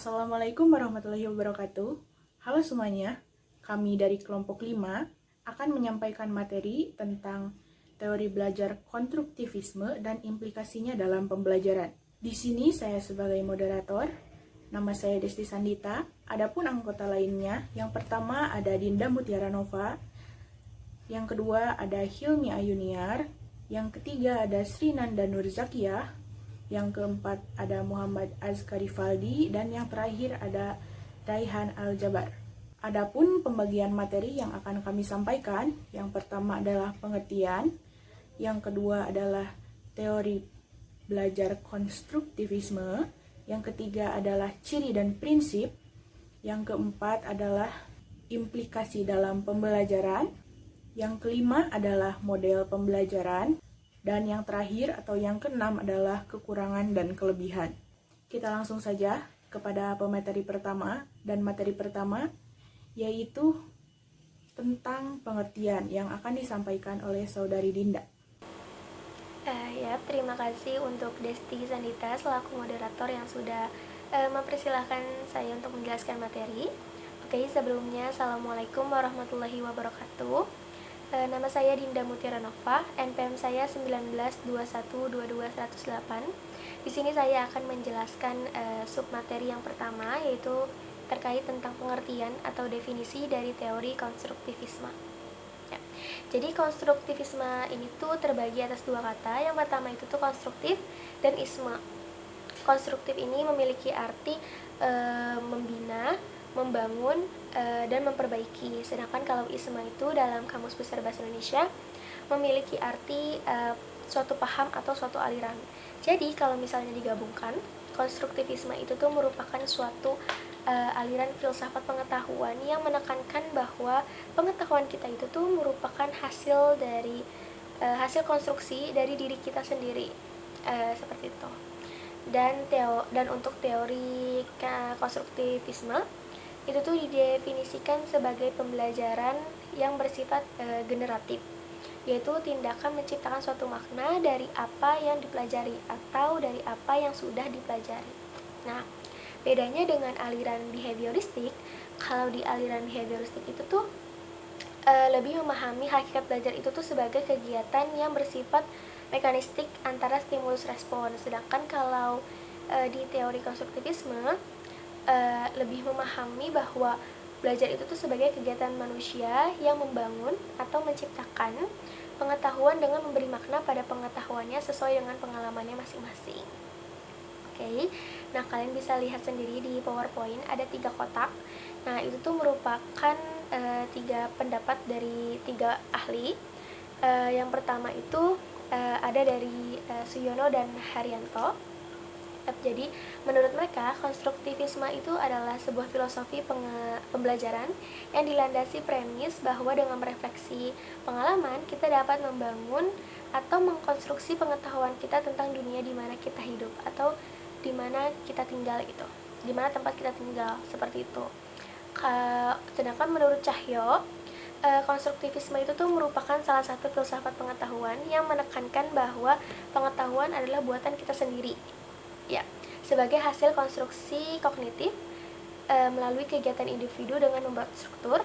Assalamualaikum warahmatullahi wabarakatuh. Halo semuanya, kami dari kelompok 5 akan menyampaikan materi tentang teori belajar konstruktivisme dan implikasinya dalam pembelajaran. Di sini saya sebagai moderator, nama saya Desti Sandita. Adapun anggota lainnya, yang pertama ada Dinda Mutiara Nova, yang kedua ada Hilmi Ayuniar, yang ketiga ada Sri Nanda Nur Zakiyah, yang keempat ada Muhammad Azkari Faldi, dan yang terakhir ada Raihan Al-Jabar. Adapun pembagian materi yang akan kami sampaikan, yang pertama adalah pengertian, yang kedua adalah teori belajar konstruktivisme, yang ketiga adalah ciri dan prinsip, yang keempat adalah implikasi dalam pembelajaran, yang kelima adalah model pembelajaran, dan yang terakhir atau yang keenam adalah kekurangan dan kelebihan. Kita langsung saja kepada pemateri pertama, dan materi pertama yaitu tentang pengertian yang akan disampaikan oleh Saudari Dinda. Terima kasih untuk Desti Sandita selaku moderator yang sudah mempersilahkan saya untuk menjelaskan materi. Oke, sebelumnya Assalamualaikum warahmatullahi wabarakatuh. Nama saya Dinda Mutiara Nova, NPM saya 192122108. Di sini saya akan menjelaskan submateri yang pertama, yaitu terkait tentang pengertian atau definisi dari teori konstruktivisme. Ya. Jadi konstruktivisme ini tuh terbagi atas dua kata. Yang pertama itu tuh konstruktif dan isme. Konstruktif ini memiliki arti membina, membangun, dan memperbaiki. Sedangkan kalau isme itu dalam Kamus Besar Bahasa Indonesia memiliki arti suatu paham atau suatu aliran. Jadi kalau misalnya digabungkan, konstruktivisme itu tuh merupakan suatu aliran filsafat pengetahuan yang menekankan bahwa pengetahuan kita itu tuh merupakan hasil dari hasil konstruksi dari diri kita sendiri, seperti itu. Dan untuk teori konstruktivisme itu tuh didefinisikan sebagai pembelajaran yang bersifat generatif, yaitu tindakan menciptakan suatu makna dari apa yang dipelajari atau dari apa yang sudah dipelajari. Nah, bedanya dengan aliran behavioristik, kalau di aliran behavioristik itu tuh lebih memahami hakikat belajar itu tuh sebagai kegiatan yang bersifat mekanistik antara stimulus respon. Sedangkan kalau di teori konstruktivisme lebih memahami bahwa belajar itu tuh sebagai kegiatan manusia yang membangun atau menciptakan pengetahuan dengan memberi makna pada pengetahuannya sesuai dengan pengalamannya masing-masing. Oke, nah kalian bisa lihat sendiri di PowerPoint ada 3 kotak. Nah itu tuh merupakan 3 pendapat dari 3 ahli. Yang pertama itu ada dari Suyono dan Haryanto. Jadi menurut mereka konstruktivisme itu adalah sebuah filosofi pembelajaran yang dilandasi premis bahwa dengan merefleksi pengalaman kita dapat membangun atau mengkonstruksi pengetahuan kita tentang dunia di mana kita hidup atau di mana kita tinggal gitu, di mana tempat kita tinggal, seperti itu. Sedangkan menurut Cahyo, konstruktivisme itu tuh merupakan salah satu filsafat pengetahuan yang menekankan bahwa pengetahuan adalah buatan kita sendiri, ya, sebagai hasil konstruksi kognitif melalui kegiatan individu dengan membuat struktur,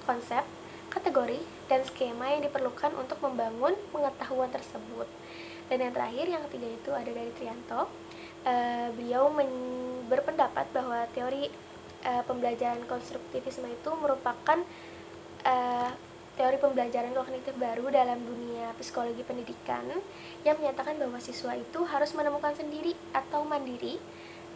konsep, kategori, dan skema yang diperlukan untuk membangun pengetahuan tersebut. Dan yang terakhir, yang ketiga itu ada dari Trianto. Beliau berpendapat bahwa teori pembelajaran konstruktivisme itu merupakan teori pembelajaran kognitif baru dalam dunia psikologi pendidikan yang menyatakan bahwa siswa itu harus menemukan sendiri atau mandiri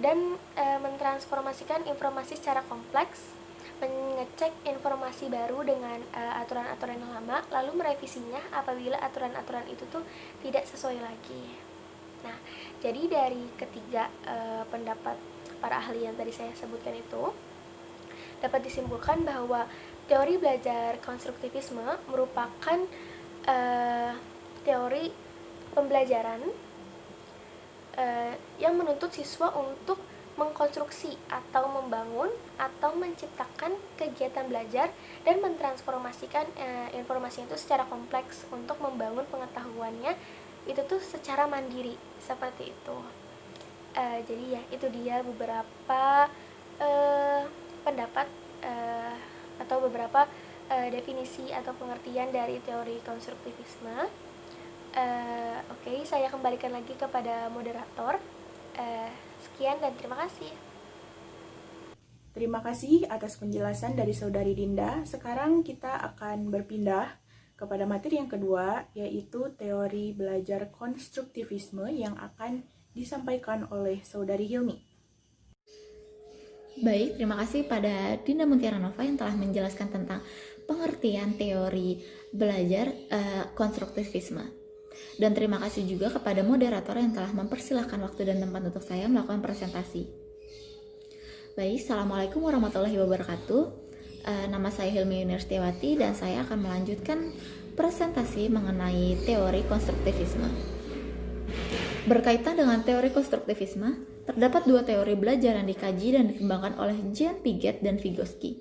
dan mentransformasikan informasi secara kompleks, mengecek informasi baru dengan aturan-aturan yang lama, lalu merevisinya apabila aturan-aturan itu tuh tidak sesuai lagi. Nah, jadi dari ketiga pendapat para ahli yang tadi saya sebutkan itu dapat disimpulkan bahwa teori belajar konstruktivisme merupakan teori pembelajaran yang menuntut siswa untuk mengkonstruksi atau membangun atau menciptakan kegiatan belajar dan mentransformasikan informasi itu secara kompleks untuk membangun pengetahuannya itu tuh secara mandiri, seperti itu. Jadi ya itu dia beberapa pendapat atau beberapa definisi atau pengertian dari teori konstruktivisme. Oke, saya kembalikan lagi kepada moderator. Sekian dan terima kasih. Terima kasih atas penjelasan dari Saudari Dinda. Sekarang kita akan berpindah kepada materi yang kedua, yaitu teori belajar konstruktivisme yang akan disampaikan oleh Saudari Hilmi. Baik, terima kasih pada Dinda Mutiara Nova yang telah menjelaskan tentang pengertian teori belajar konstruktivisme. Dan terima kasih juga kepada moderator yang telah mempersilahkan waktu dan tempat untuk saya melakukan presentasi. Baik, Assalamualaikum warahmatullahi wabarakatuh. Nama saya Hilmi Yuniarstiwati dan saya akan melanjutkan presentasi mengenai teori konstruktivisme. Berkaitan dengan teori konstruktivisme, terdapat dua teori belajar yang dikaji dan dikembangkan oleh Jean Piaget dan Vygotsky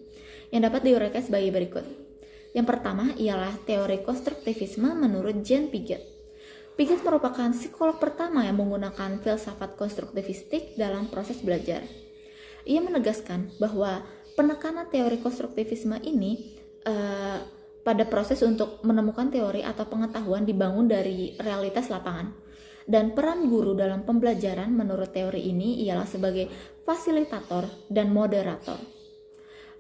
yang dapat diuraikan sebagai berikut. Yang pertama ialah teori konstruktivisme menurut Jean Piaget. Piaget merupakan psikolog pertama yang menggunakan filsafat konstruktivistik dalam proses belajar. Ia menegaskan bahwa penekanan teori konstruktivisme ini pada proses untuk menemukan teori atau pengetahuan dibangun dari realitas lapangan. Dan peran guru dalam pembelajaran menurut teori ini ialah sebagai fasilitator dan moderator.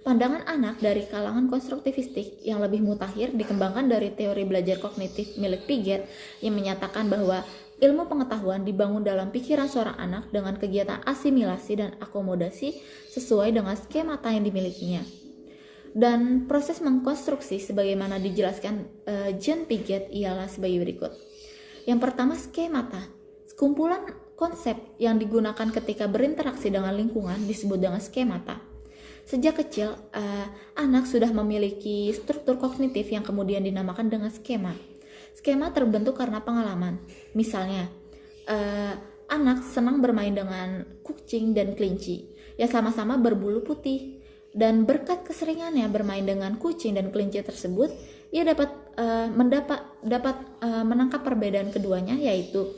Pandangan anak dari kalangan konstruktivistik yang lebih mutakhir dikembangkan dari teori belajar kognitif milik Piaget yang menyatakan bahwa ilmu pengetahuan dibangun dalam pikiran seorang anak dengan kegiatan asimilasi dan akomodasi sesuai dengan skemata yang dimilikinya. Dan proses mengkonstruksi sebagaimana dijelaskan Jean Piaget ialah sebagai berikut. Yang pertama, skemata. Kumpulan konsep yang digunakan ketika berinteraksi dengan lingkungan disebut dengan skemata. Sejak kecil, anak sudah memiliki struktur kognitif yang kemudian dinamakan dengan skema. Skema terbentuk karena pengalaman. Misalnya, anak senang bermain dengan kucing dan kelinci yang sama-sama berbulu putih. Dan berkat keseringannya bermain dengan kucing dan kelinci tersebut, ia dapat menangkap perbedaan keduanya, yaitu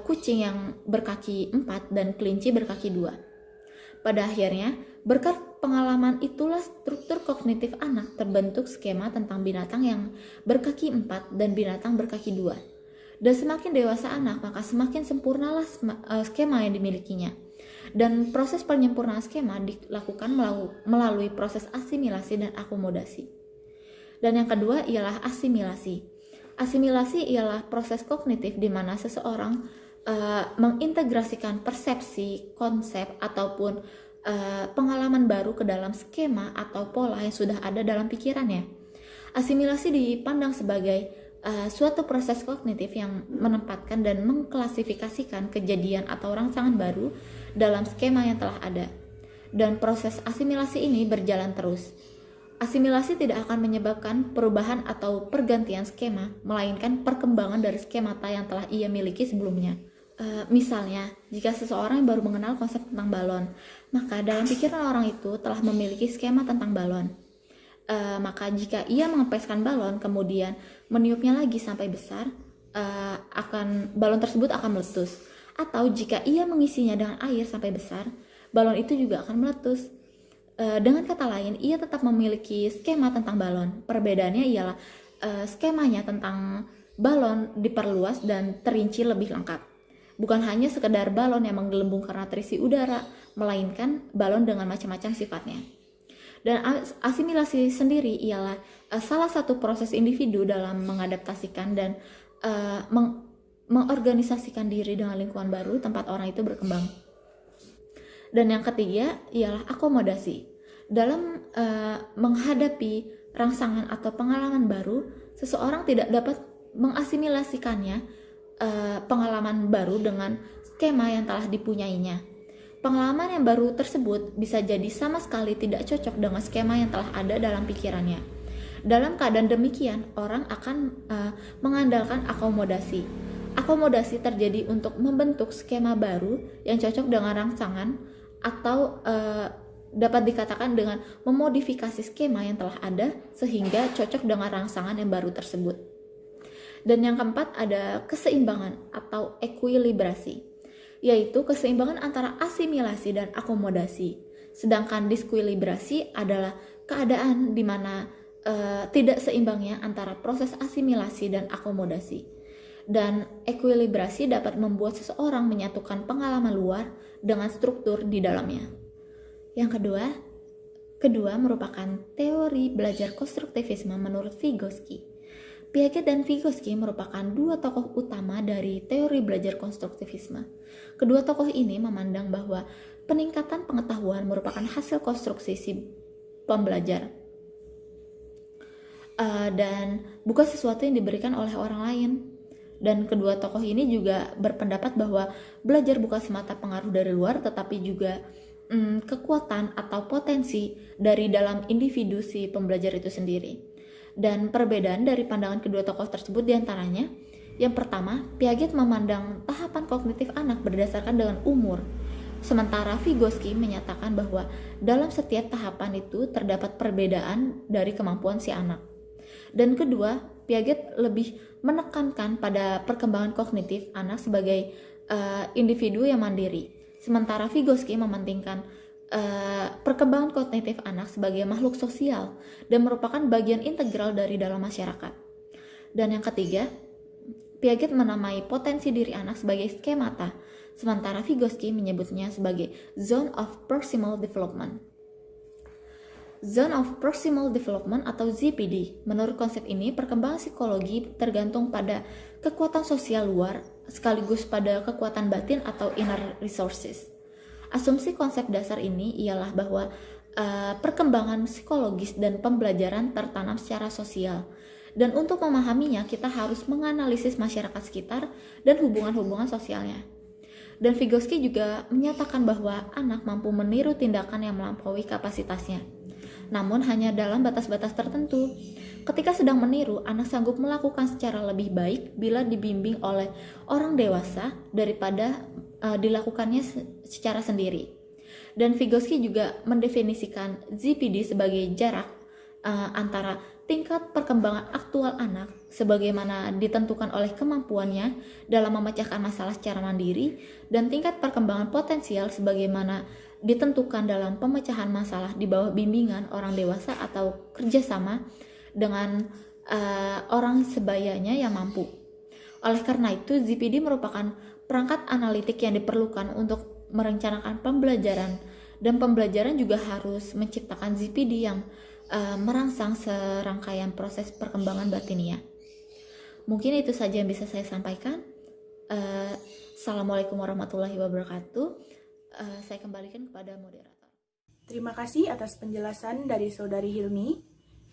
kucing yang berkaki 4 dan kelinci berkaki 2. Pada akhirnya, berkat pengalaman itulah struktur kognitif anak terbentuk skema tentang binatang yang berkaki 4 dan binatang berkaki 2. Dan semakin dewasa anak, maka semakin sempurnalah skema yang dimilikinya. Dan proses penyempurnaan skema dilakukan melalui proses asimilasi dan akomodasi. Dan yang kedua ialah asimilasi. Asimilasi ialah proses kognitif di mana seseorang mengintegrasikan persepsi, konsep, ataupun pengalaman baru ke dalam skema atau pola yang sudah ada dalam pikirannya. Asimilasi dipandang sebagai suatu proses kognitif yang menempatkan dan mengklasifikasikan kejadian atau rangsangan baru dalam skema yang telah ada. Dan proses asimilasi ini berjalan terus. Asimilasi tidak akan menyebabkan perubahan atau pergantian skema, melainkan perkembangan dari skemata yang telah ia miliki sebelumnya. Misalnya, jika seseorang yang baru mengenal konsep tentang balon, maka dalam pikiran orang itu telah memiliki skema tentang balon. Maka jika ia mengempeskan balon, kemudian meniupnya lagi sampai besar, balon tersebut akan meletus. Atau jika ia mengisinya dengan air sampai besar, balon itu juga akan meletus. Dengan kata lain, ia tetap memiliki skema tentang balon. Perbedaannya ialah skemanya tentang balon diperluas dan terinci lebih lengkap. Bukan hanya sekedar balon yang menggelembung karena terisi udara, melainkan balon dengan macam-macam sifatnya. Dan asimilasi sendiri ialah salah satu proses individu dalam mengadaptasikan dan mengorganisasikan diri dengan lingkungan baru tempat orang itu berkembang. Dan yang ketiga ialah akomodasi. Dalam menghadapi rangsangan atau pengalaman baru, seseorang tidak dapat mengasimilasikannya pengalaman baru dengan skema yang telah dipunyainya. Pengalaman yang baru tersebut bisa jadi sama sekali tidak cocok dengan skema yang telah ada dalam pikirannya. Dalam keadaan demikian, orang akan mengandalkan akomodasi. Akomodasi terjadi untuk membentuk skema baru yang cocok dengan rangsangan atau dapat dikatakan dengan memodifikasi skema yang telah ada sehingga cocok dengan rangsangan yang baru tersebut. Dan yang keempat ada keseimbangan atau ekuilibrasi, yaitu keseimbangan antara asimilasi dan akomodasi. Sedangkan diskuilibrasi adalah keadaan di mana tidak seimbangnya antara proses asimilasi dan akomodasi. Dan ekuilibrasi dapat membuat seseorang menyatukan pengalaman luar dengan struktur di dalamnya. Yang kedua merupakan teori belajar konstruktivisme menurut Vygotsky. Piaget dan Vygotsky merupakan dua tokoh utama dari teori belajar konstruktivisme. Kedua tokoh ini memandang bahwa peningkatan pengetahuan merupakan hasil konstruksi si pembelajar dan bukan sesuatu yang diberikan oleh orang lain. Dan kedua tokoh ini juga berpendapat bahwa belajar bukan semata pengaruh dari luar, tetapi juga kekuatan atau potensi dari dalam individu si pembelajar itu sendiri. Dan perbedaan dari pandangan kedua tokoh tersebut diantaranya, yang pertama, Piaget memandang tahapan kognitif anak berdasarkan dengan umur, sementara Vygotsky menyatakan bahwa dalam setiap tahapan itu terdapat perbedaan dari kemampuan si anak. Dan kedua, Piaget lebih menekankan pada perkembangan kognitif anak sebagai individu yang mandiri, sementara Vygotsky mementingkan perkembangan kognitif anak sebagai makhluk sosial dan merupakan bagian integral dari dalam masyarakat. Dan yang ketiga, Piaget menamai potensi diri anak sebagai skemata, sementara Vygotsky menyebutnya sebagai zone of proximal development. Zone of Proximal Development atau ZPD. Menurut konsep ini, perkembangan psikologi tergantung pada kekuatan sosial luar sekaligus pada kekuatan batin atau inner resources. Asumsi konsep dasar ini ialah bahwa perkembangan psikologis dan pembelajaran tertanam secara sosial. Dan untuk memahaminya, kita harus menganalisis masyarakat sekitar dan hubungan-hubungan sosialnya. Dan Vygotsky juga menyatakan bahwa anak mampu meniru tindakan yang melampaui kapasitasnya, namun hanya dalam batas-batas tertentu. Ketika sedang meniru, anak sanggup melakukan secara lebih baik bila dibimbing oleh orang dewasa daripada dilakukannya secara sendiri. Dan Vygotsky juga mendefinisikan ZPD sebagai jarak antara tingkat perkembangan aktual anak sebagaimana ditentukan oleh kemampuannya dalam memecahkan masalah secara mandiri dan tingkat perkembangan potensial sebagaimana ditentukan dalam pemecahan masalah di bawah bimbingan orang dewasa atau kerjasama dengan orang sebayanya yang mampu. Oleh karena itu, ZPD merupakan perangkat analitik yang diperlukan untuk merencanakan pembelajaran, dan pembelajaran juga harus menciptakan ZPD yang merangsang serangkaian proses perkembangan batinia. Mungkin itu saja yang bisa saya sampaikan. Assalamualaikum warahmatullahi wabarakatuh. Saya kembalikan kepada moderator. Terima kasih atas penjelasan dari Saudari Hilmi.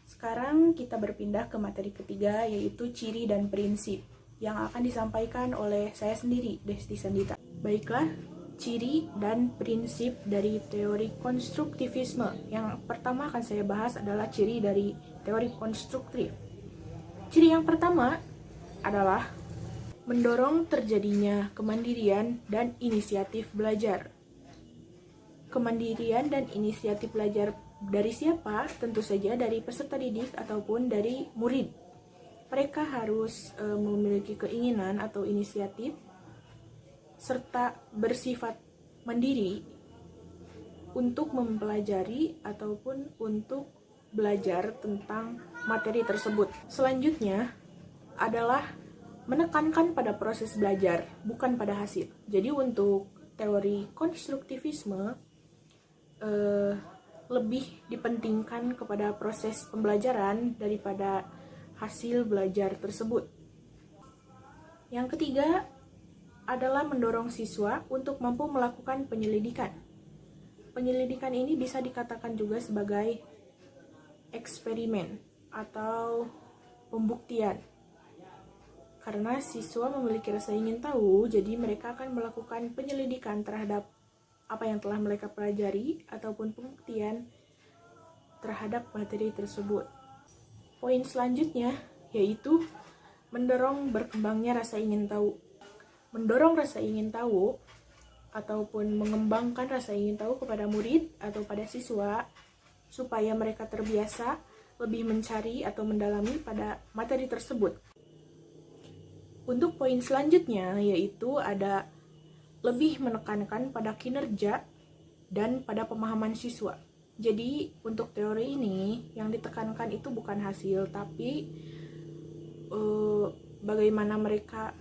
Sekarang kita berpindah ke materi ketiga, yaitu ciri dan prinsip, yang akan disampaikan oleh saya sendiri, Desti Sandita. Baiklah, ciri dan prinsip dari teori konstruktivisme. Yang pertama akan saya bahas adalah ciri dari teori konstruktif. Ciri yang pertama adalah mendorong terjadinya kemandirian dan inisiatif belajar. Kemandirian dan inisiatif belajar dari siapa? Tentu saja dari peserta didik ataupun dari murid. Mereka harus memiliki keinginan atau inisiatif serta bersifat mandiri untuk mempelajari ataupun untuk belajar tentang materi tersebut. Selanjutnya adalah menekankan pada proses belajar, bukan pada hasil. Jadi untuk teori konstruktivisme lebih dipentingkan kepada proses pembelajaran daripada hasil belajar tersebut. Yang ketiga adalah mendorong siswa untuk mampu melakukan penyelidikan. Penyelidikan ini bisa dikatakan juga sebagai eksperimen atau pembuktian. Karena siswa memiliki rasa ingin tahu, jadi mereka akan melakukan penyelidikan terhadap apa yang telah mereka pelajari ataupun pembuktian terhadap materi tersebut. Poin selanjutnya yaitu mendorong berkembangnya rasa ingin tahu. Mendorong rasa ingin tahu ataupun mengembangkan rasa ingin tahu kepada murid atau pada siswa supaya mereka terbiasa lebih mencari atau mendalami pada materi tersebut. Untuk poin selanjutnya yaitu ada lebih menekankan pada kinerja dan pada pemahaman siswa. Jadi untuk teori ini yang ditekankan itu bukan hasil, tapi bagaimana mereka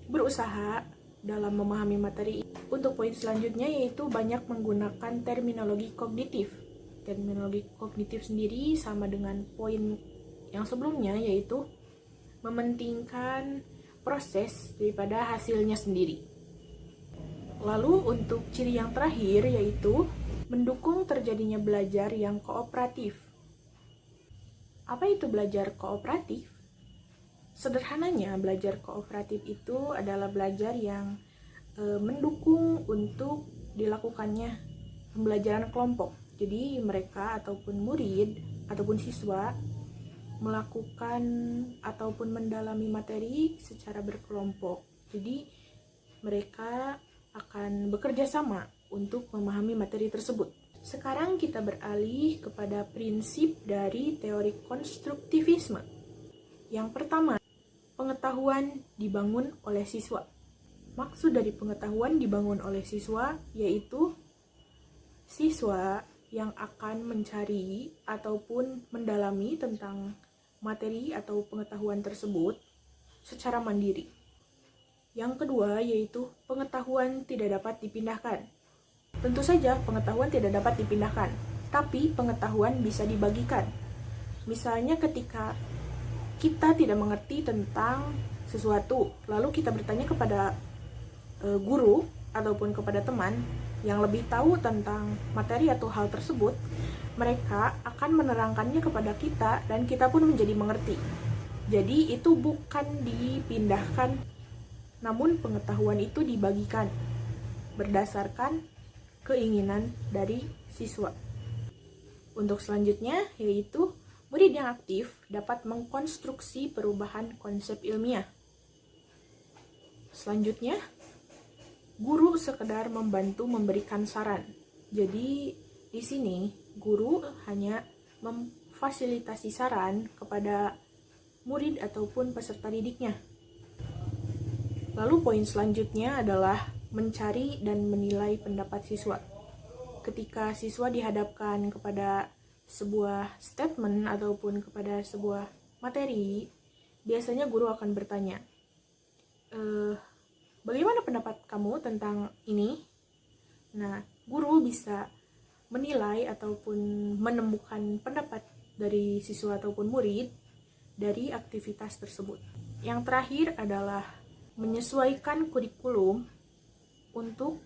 berusaha dalam memahami materi. Untuk poin selanjutnya yaitu banyak menggunakan terminologi kognitif. Terminologi kognitif sendiri sama dengan poin yang sebelumnya, yaitu mementingkan proses daripada hasilnya sendiri. Lalu untuk ciri yang terakhir yaitu mendukung terjadinya belajar yang kooperatif. Apa itu belajar kooperatif? Sederhananya, belajar kooperatif itu adalah belajar yang mendukung untuk dilakukannya pembelajaran kelompok. Jadi mereka ataupun murid ataupun siswa melakukan ataupun mendalami materi secara berkelompok. Jadi mereka akan bekerja sama untuk memahami materi tersebut. Sekarang kita beralih kepada prinsip dari teori konstruktivisme. Yang pertama, pengetahuan dibangun oleh siswa. Maksud dari pengetahuan dibangun oleh siswa yaitu siswa yang akan mencari ataupun mendalami tentang materi atau pengetahuan tersebut secara mandiri. Yang kedua yaitu pengetahuan tidak dapat dipindahkan. Tentu saja pengetahuan tidak dapat dipindahkan, tapi pengetahuan bisa dibagikan. Misalnya ketika kita tidak mengerti tentang sesuatu, lalu kita bertanya kepada guru ataupun kepada teman yang lebih tahu tentang materi atau hal tersebut, mereka akan menerangkannya kepada kita dan kita pun menjadi mengerti. Jadi itu bukan dipindahkan, namun pengetahuan itu dibagikan berdasarkan keinginan dari siswa. Untuk selanjutnya yaitu murid yang aktif dapat mengkonstruksi perubahan konsep ilmiah. Selanjutnya, guru sekedar membantu memberikan saran. Jadi di sini guru hanya memfasilitasi saran kepada murid ataupun peserta didiknya. Lalu poin selanjutnya adalah mencari dan menilai pendapat siswa. Ketika siswa dihadapkan kepada sebuah statement ataupun kepada sebuah materi, biasanya guru akan bertanya, bagaimana pendapat kamu tentang ini? Nah, guru bisa menilai ataupun menemukan pendapat dari siswa ataupun murid dari aktivitas tersebut. Yang terakhir adalah menyesuaikan kurikulum untuk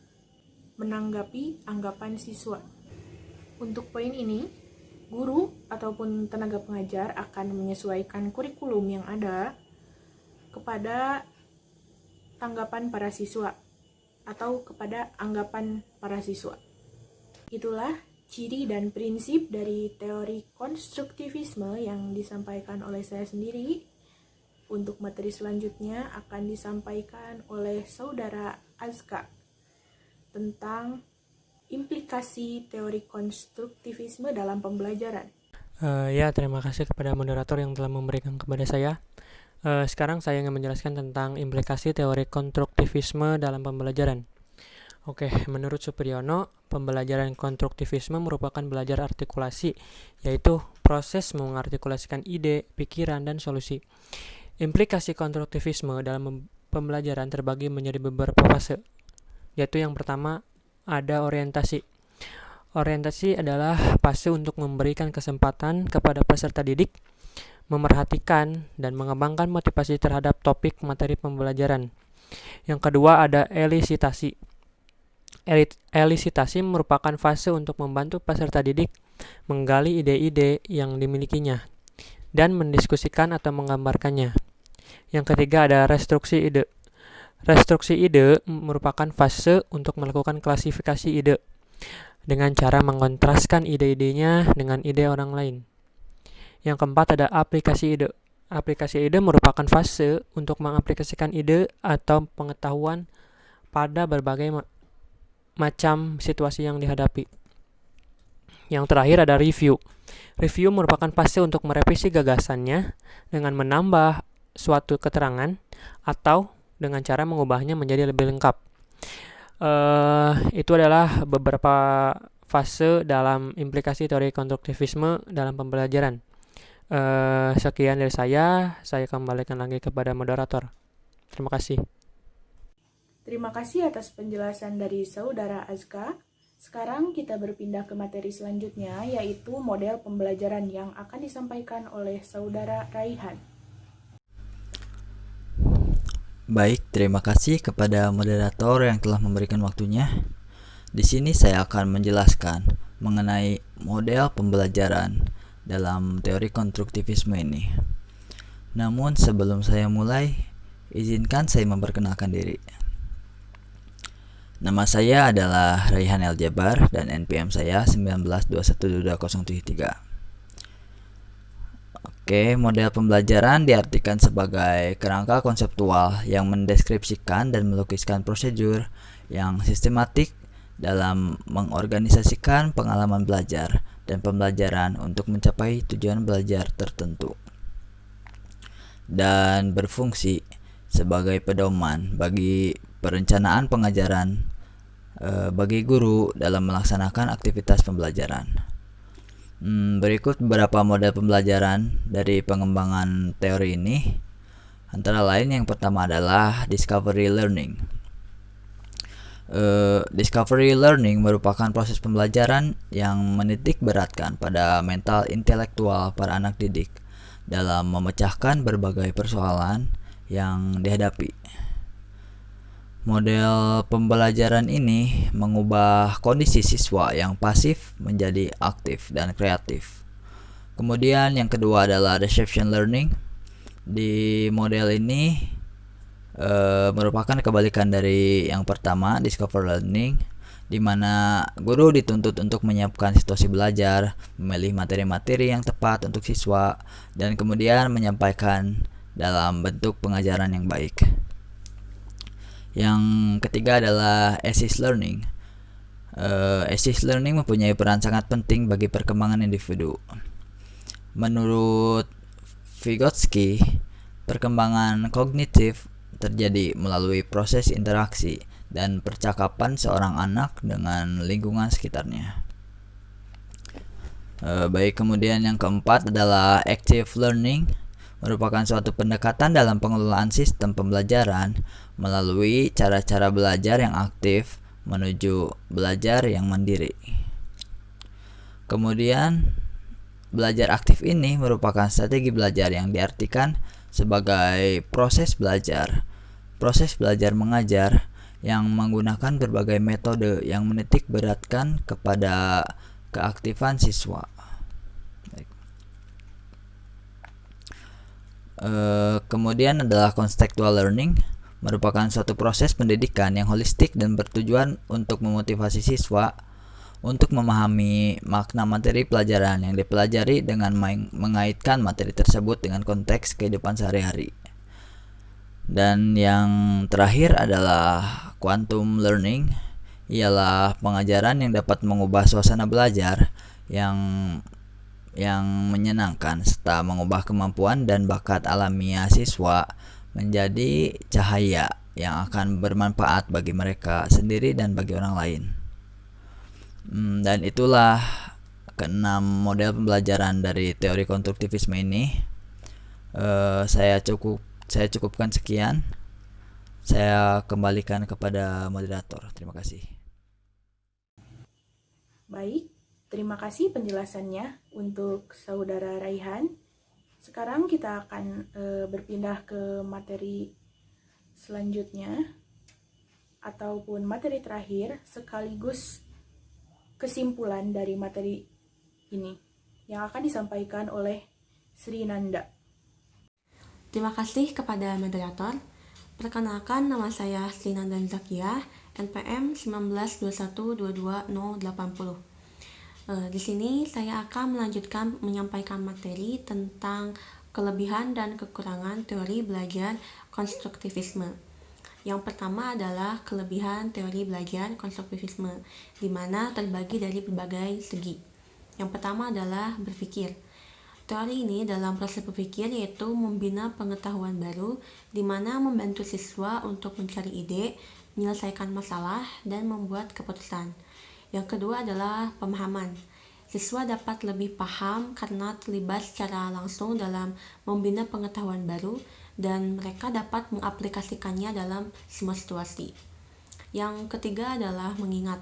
menanggapi anggapan siswa. Untuk poin ini, guru ataupun tenaga pengajar akan menyesuaikan kurikulum yang ada kepada tanggapan para siswa atau kepada anggapan para siswa. Itulah ciri dan prinsip dari teori konstruktivisme yang disampaikan oleh saya sendiri. Untuk materi selanjutnya akan disampaikan oleh saudara Azka tentang implikasi teori konstruktivisme dalam pembelajaran. Ya, terima kasih kepada moderator yang telah memberikan kepada saya. Sekarang saya ingin menjelaskan tentang implikasi teori konstruktivisme dalam pembelajaran. Oke, menurut Supriyono, pembelajaran konstruktivisme merupakan belajar artikulasi, yaitu proses mengartikulasikan ide, pikiran, dan solusi. Implikasi konstruktivisme dalam pembelajaran terbagi menjadi beberapa fase, yaitu yang pertama ada orientasi. Orientasi adalah fase untuk memberikan kesempatan kepada peserta didik memerhatikan dan mengembangkan motivasi terhadap topik materi pembelajaran. Yang kedua ada elisitasi. Elisitasi merupakan fase untuk membantu peserta didik menggali ide-ide yang dimilikinya dan mendiskusikan atau menggambarkannya. Yang ketiga ada restruksi ide. Restruksi ide merupakan fase untuk melakukan klasifikasi ide dengan cara mengkontraskan ide-idenya dengan ide orang lain. Yang keempat ada aplikasi ide. Aplikasi ide merupakan fase untuk mengaplikasikan ide atau pengetahuan pada berbagai macam situasi yang dihadapi. Yang terakhir ada review. Review merupakan fase untuk merevisi gagasannya dengan menambah suatu keterangan atau dengan cara mengubahnya menjadi lebih lengkap. Itu adalah beberapa fase dalam implikasi teori konstruktivisme dalam pembelajaran. Sekian dari saya kembalikan lagi kepada moderator. Terima kasih. Terima kasih atas penjelasan dari Saudara Azka. Sekarang kita berpindah ke materi selanjutnya, yaitu model pembelajaran yang akan disampaikan oleh Saudara Raihan. Baik, terima kasih kepada moderator yang telah memberikan waktunya. Di sini saya akan menjelaskan mengenai model pembelajaran dalam teori konstruktivisme ini. Namun sebelum saya mulai, izinkan saya memperkenalkan diri. Nama saya adalah Raihan Eljabar dan NPM saya 19212273. Oke, model pembelajaran diartikan sebagai kerangka konseptual yang mendeskripsikan dan melukiskan prosedur yang sistematik dalam mengorganisasikan pengalaman belajar dan pembelajaran untuk mencapai tujuan belajar tertentu, dan berfungsi sebagai pedoman bagi perencanaan pengajaran bagi guru dalam melaksanakan aktivitas pembelajaran. Berikut beberapa model pembelajaran dari pengembangan teori ini. Antara lain yang pertama adalah discovery learning. Discovery learning merupakan proses pembelajaran yang menitik beratkan pada mental intelektual para anak didik dalam memecahkan berbagai persoalan yang dihadapi. Model pembelajaran ini mengubah kondisi siswa yang pasif menjadi aktif dan kreatif. Kemudian yang kedua adalah reception learning. Di model ini merupakan kebalikan dari yang pertama, discover learning, di mana guru dituntut untuk menyiapkan situasi belajar, memilih materi-materi yang tepat untuk siswa, dan kemudian menyampaikan dalam bentuk pengajaran yang baik. Yang ketiga adalah assist learning. Assist learning mempunyai peran sangat penting bagi perkembangan individu. Menurut Vygotsky, perkembangan kognitif terjadi melalui proses interaksi dan percakapan seorang anak dengan lingkungan sekitarnya. Baik, kemudian yang keempat adalah active learning, merupakan suatu pendekatan dalam pengelolaan sistem pembelajaran melalui cara-cara belajar yang aktif menuju belajar yang mandiri. Kemudian, belajar aktif ini merupakan strategi belajar yang diartikan sebagai proses belajar mengajar yang menggunakan berbagai metode yang menitik beratkan kepada keaktifan siswa. Kemudian adalah contextual learning, merupakan suatu proses pendidikan yang holistik dan bertujuan untuk memotivasi siswa untuk memahami makna materi pelajaran yang dipelajari dengan mengaitkan materi tersebut dengan konteks kehidupan sehari-hari. Dan yang terakhir adalah quantum learning, ialah pengajaran yang dapat mengubah suasana belajar yang menyenangkan serta mengubah kemampuan dan bakat alamiah siswa menjadi cahaya yang akan bermanfaat bagi mereka sendiri dan bagi orang lain. Dan itulah keenam model pembelajaran dari teori konstruktivisme ini. Saya cukupkan sekian. Saya kembalikan kepada moderator. Terima kasih. Baik, terima kasih penjelasannya untuk Saudara Raihan. Sekarang kita akan berpindah ke materi selanjutnya, ataupun materi terakhir sekaligus kesimpulan dari materi ini yang akan disampaikan oleh Sri Nanda. Terima kasih kepada moderator. Perkenalkan, nama saya Sri Nanda Zakia, NPM 192122080. Di sini saya akan melanjutkan menyampaikan materi tentang kelebihan dan kekurangan teori belajar konstruktivisme. Yang pertama adalah kelebihan teori belajar konstruktivisme, di mana terbagi dari berbagai segi. Yang pertama adalah berpikir. Teori ini dalam proses berpikir yaitu membina pengetahuan baru, di mana membantu siswa untuk mencari ide menyelesaikan masalah, dan membuat keputusan. Yang kedua adalah pemahaman. Siswa dapat lebih paham karena terlibat secara langsung dalam membina pengetahuan baru dan mereka dapat mengaplikasikannya dalam semua situasi. Yang ketiga adalah mengingat.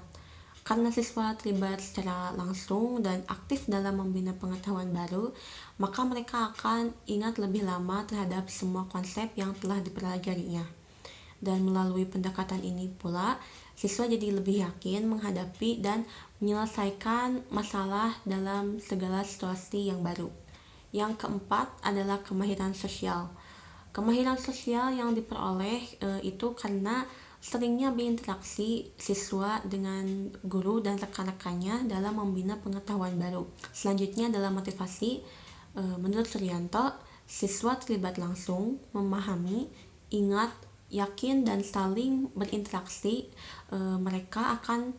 Karena siswa terlibat secara langsung dan aktif dalam membina pengetahuan baru, maka mereka akan ingat lebih lama terhadap semua konsep yang telah dipelajarinya. Dan melalui pendekatan ini pula, siswa jadi lebih yakin menghadapi dan menyelesaikan masalah dalam segala situasi yang baru. Yang keempat adalah kemahiran sosial. Kemahiran sosial yang diperoleh itu karena seringnya berinteraksi siswa dengan guru dan rekan-rekannya dalam membina pengetahuan baru. Selanjutnya adalah motivasi. Menurut Suryanto, siswa terlibat langsung, memahami, ingat, yakin, dan saling berinteraksi. Mereka akan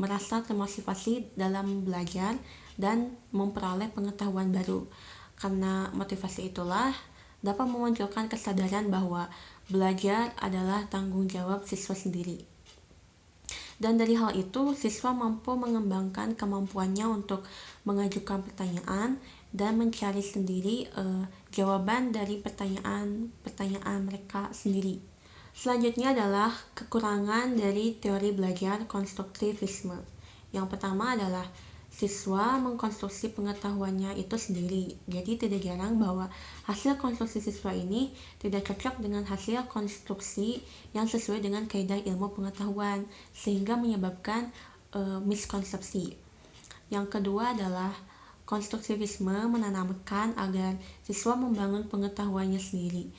merasa termotivasi dalam belajar dan memperoleh pengetahuan baru. Karena motivasi itulah dapat memunculkan kesadaran bahwa belajar adalah tanggung jawab siswa sendiri. Dan dari hal itu, siswa mampu mengembangkan kemampuannya untuk mengajukan pertanyaan dan mencari sendiri jawaban dari pertanyaan mereka sendiri. Selanjutnya adalah kekurangan dari teori belajar konstruktivisme. Yang pertama adalah siswa mengkonstruksi pengetahuannya itu sendiri. Jadi tidak jarang bahwa hasil konstruksi siswa ini tidak cocok dengan hasil konstruksi yang sesuai dengan kaidah ilmu pengetahuan, sehingga menyebabkan miskonsepsi. Yang kedua adalah konstruktivisme menanamkan agar siswa membangun pengetahuannya sendiri.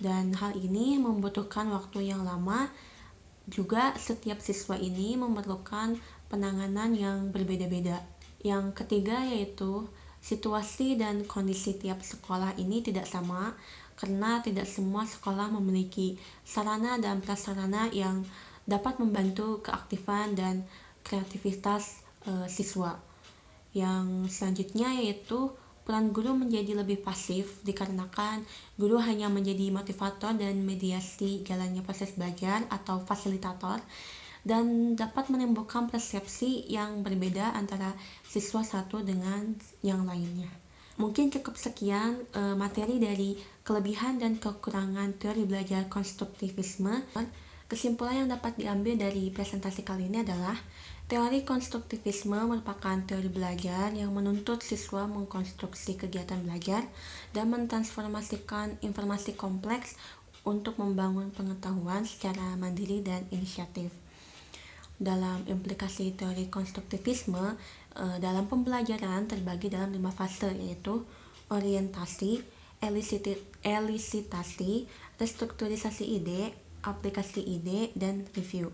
Dan hal ini membutuhkan waktu yang lama. Juga setiap siswa ini memerlukan penanganan yang berbeda-beda. Yang ketiga yaitu situasi dan kondisi tiap sekolah ini tidak sama karena tidak semua sekolah memiliki sarana dan prasarana yang dapat membantu keaktifan dan kreativitas siswa. Yang selanjutnya yaitu peran guru menjadi lebih pasif dikarenakan guru hanya menjadi motivator dan mediasi jalannya proses belajar atau fasilitator, dan dapat menimbulkan persepsi yang berbeda antara siswa satu dengan yang lainnya. Mungkin cukup sekian materi dari kelebihan dan kekurangan teori belajar konstruktivisme. Kesimpulan yang dapat diambil dari presentasi kali ini adalah teori konstruktivisme merupakan teori belajar yang menuntut siswa mengkonstruksi kegiatan belajar dan mentransformasikan informasi kompleks untuk membangun pengetahuan secara mandiri dan inisiatif. Dalam implikasi teori konstruktivisme, dalam pembelajaran terbagi dalam 5 fase, yaitu orientasi, elisitasi, restrukturisasi ide, aplikasi ide, dan review.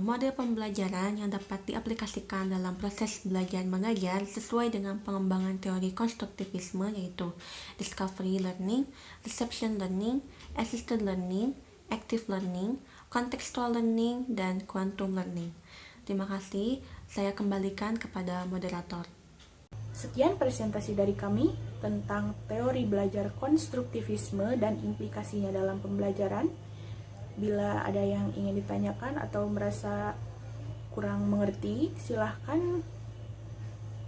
Model pembelajaran yang dapat diaplikasikan dalam proses belajar mengajar sesuai dengan pengembangan teori konstruktivisme yaitu discovery learning, reception learning, assisted learning, active learning, contextual learning, dan quantum learning. Terima kasih, saya kembalikan kepada moderator. Sekian presentasi dari kami tentang teori belajar konstruktivisme dan implikasinya dalam pembelajaran. Bila ada yang ingin ditanyakan atau merasa kurang mengerti, silahkan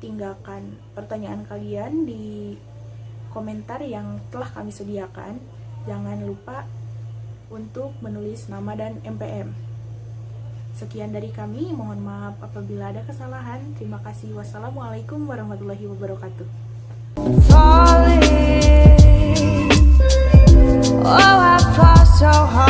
tinggalkan pertanyaan kalian di komentar yang telah kami sediakan. Jangan lupa untuk menulis nama dan MPM. Sekian dari kami, mohon maaf apabila ada kesalahan. Terima kasih. Wassalamualaikum warahmatullahi wabarakatuh. Falling, oh I fall so hard.